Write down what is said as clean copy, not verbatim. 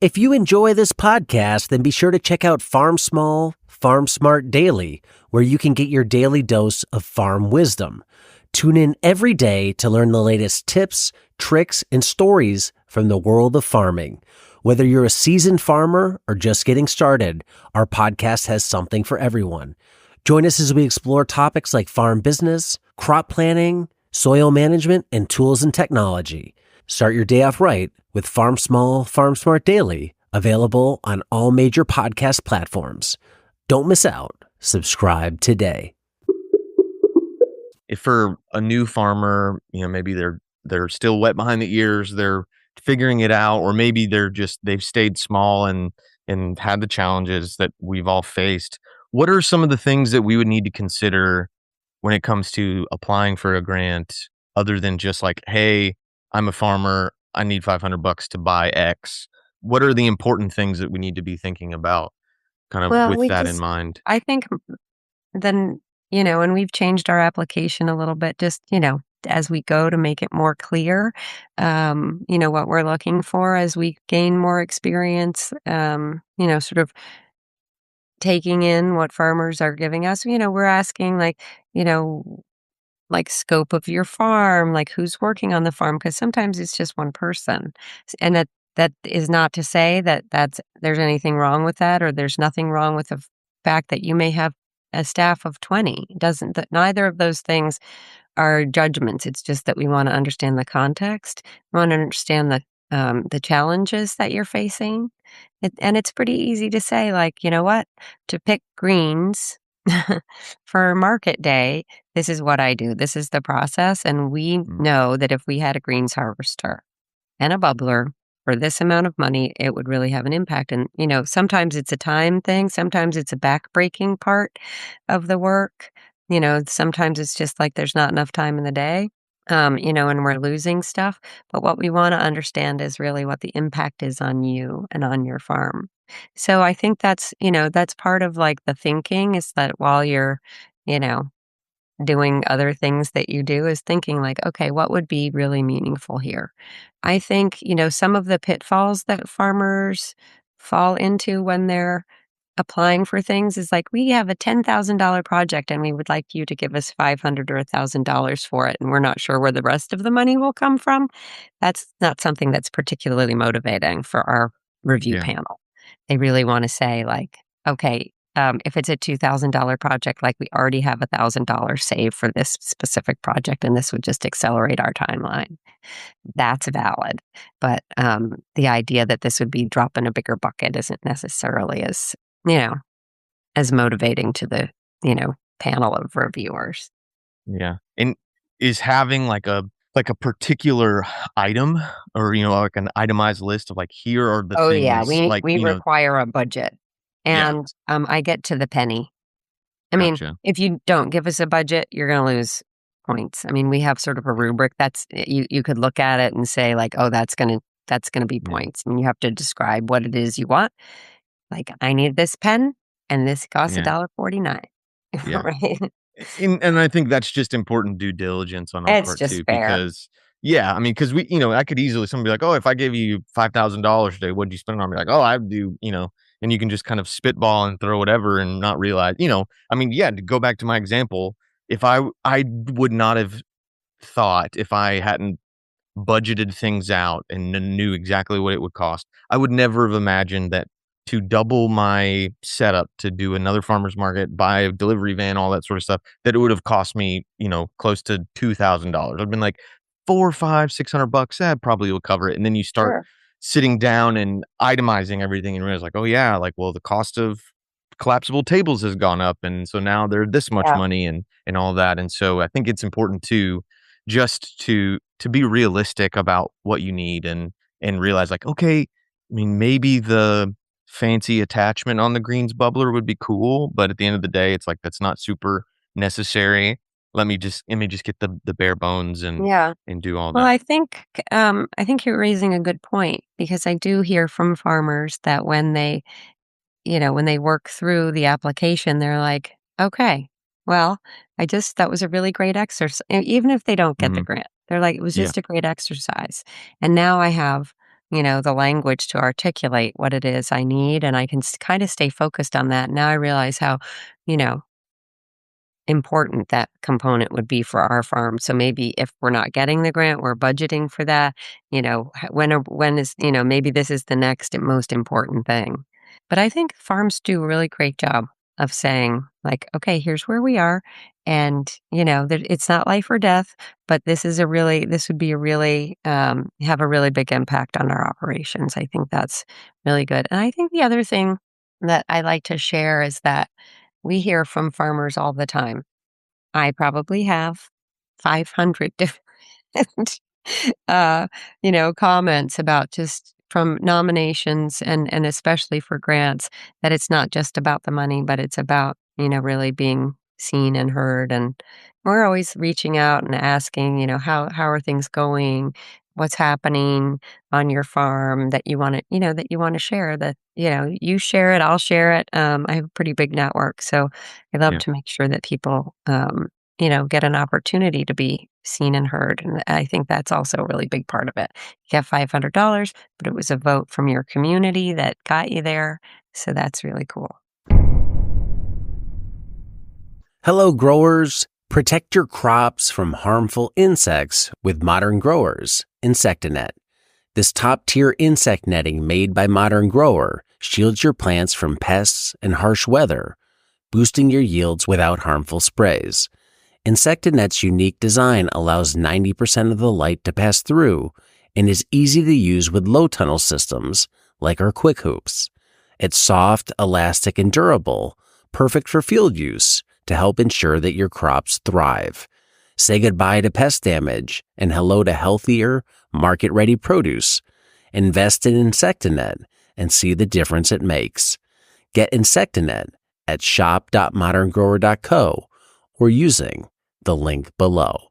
If you enjoy this podcast, then be sure to check out Farm Small, Farm Smart Daily, where you can get your daily dose of farm wisdom. Tune in every day to learn the latest tips, tricks, and stories from the world of farming. Whether you're a seasoned farmer or just getting started, our podcast has something for everyone. Join us as we explore topics like farm business, crop planning, soil management, and tools and technology. Start your day off right with Farm Small, Farm Smart Daily, available on all major podcast platforms. Don't miss out. Subscribe today. If for a new farmer, maybe they're still wet behind the ears, they're figuring it out, or maybe they've stayed small and had the challenges that we've all faced. What are some of the things that we would need to consider when it comes to applying for a grant, other than just like, hey, I'm a farmer, I need $500 to buy X? What are the important things that we need to be thinking about, kind of Well, with that in mind? I think then, and we've changed our application a little bit, just, as we go to make it more clear, what we're looking for as we gain more experience, sort of taking in what farmers are giving us. We're asking like scope of your farm, like who's working on the farm, because sometimes it's just one person. And that is not to say that there's anything wrong with that, or there's nothing wrong with the fact that you may have a staff of 20. Doesn't that Neither of those things are judgments. It's just that we want to understand the context. We want to understand the challenges that you're facing. And it's pretty easy to say, like, you know what, to pick greens for market day, this is what I do. This is the process. And we know that if we had a greens harvester and a bubbler for this amount of money, it would really have an impact. And, sometimes it's a time thing. Sometimes it's a backbreaking part of the work. Sometimes it's just like there's not enough time in the day, and we're losing stuff. But what we want to understand is really what the impact is on you and on your farm. So I think that's part of like the thinking, is that while you're, you know, doing other things that you do, is thinking like, okay, what would be really meaningful here? I think, some of the pitfalls that farmers fall into when they're applying for things is like, we have a $10,000 project and we would like you to give us $500 or $1,000 for it, and we're not sure where the rest of the money will come from. That's not something that's particularly motivating for our review Yeah. panel. They really want to say like, okay, if it's a $2,000 project, like we already have $1,000 saved for this specific project, and this would just accelerate our timeline. That's valid. But the idea that this would be drop in a bigger bucket isn't necessarily you know, as motivating to the, panel of reviewers. Yeah. And is having like a particular item, or like an itemized list of like, here are the Oh yeah, things, we require a budget, yeah, and I get to the penny. I mean, gotcha. if you don't give us a budget, you're going to lose points. I mean, we have sort of a rubric that's you could look at it and say like, oh, that's gonna be Yeah. points, and you have to describe what it is you want. Like, I need this pen, and this costs Yeah. $1.49, Yeah. right? And I think that's just important due diligence on our It's part just too, fair. because yeah, I mean, because I could easily, somebody be like, oh, if I gave you $5,000 today, what'd you spend it on? Be like, oh, I do, and you can just kind of spitball and throw whatever and not realize, I mean, yeah, to go back to my example, if I would not have thought, if I hadn't budgeted things out and knew exactly what it would cost, I would never have imagined that to double my setup to do another farmer's market, buy a delivery van, all that sort of stuff, that it would have cost me, close to $2,000. I've been like 4, 5, $600. That probably will cover it. And then you start Sure. sitting down and itemizing everything and realize like, oh yeah, like, well, the cost of collapsible tables has gone up, and so now they're this much Yeah. money and all that. And so I think it's important to just to be realistic about what you need, and realize like, okay, I mean, maybe the fancy attachment on the greens bubbler would be cool, but at the end of the day, it's like, that's not super necessary. Let me just get the bare bones Yeah. and do all Well, that. I think you're raising a good point, because I do hear from farmers that when they work through the application, they're like, okay, well, that was a really great exercise. Even if they don't get the Mhm. grant, they're like, it was Yeah. just a great exercise. And now I have, the language to articulate what it is I need, and I can kind of stay focused on that. Now I realize how, you know, important that component would be for our farm. So maybe if we're not getting the grant, we're budgeting for that. When is, maybe this is the next most important thing. But I think farms do a really great job of saying, like, okay, here's where we are. And, that it's not life or death, but this would be a really, have a really big impact on our operations. I think that's really good. And I think the other thing that I like to share is that we hear from farmers all the time. I probably have 500 different, comments about just from nominations and especially for grants that it's not just about the money, but it's about, really being seen and heard. And we're always reaching out and asking, how are things going? What's happening on your farm that you want to, that you want to share that, you share it, I'll share it. I have a pretty big network. So I love Yeah. to make sure that people, get an opportunity to be seen and heard. And I think that's also a really big part of it. You have $500, but it was a vote from your community that got you there. So that's really cool. Hello, growers. Protect your crops from harmful insects with Modern Growers Insectanet. This top-tier insect netting made by Modern Grower shields your plants from pests and harsh weather, boosting your yields without harmful sprays. Insectanet's unique design allows 90% of the light to pass through and is easy to use with low tunnel systems like our Quick Hoops. It's soft, elastic, and durable, perfect for field use to help ensure that your crops thrive. Say goodbye to pest damage and hello to healthier, market-ready produce. Invest in Insectanet and see the difference it makes. Get Insectanet at shop.moderngrower.co or using the link below.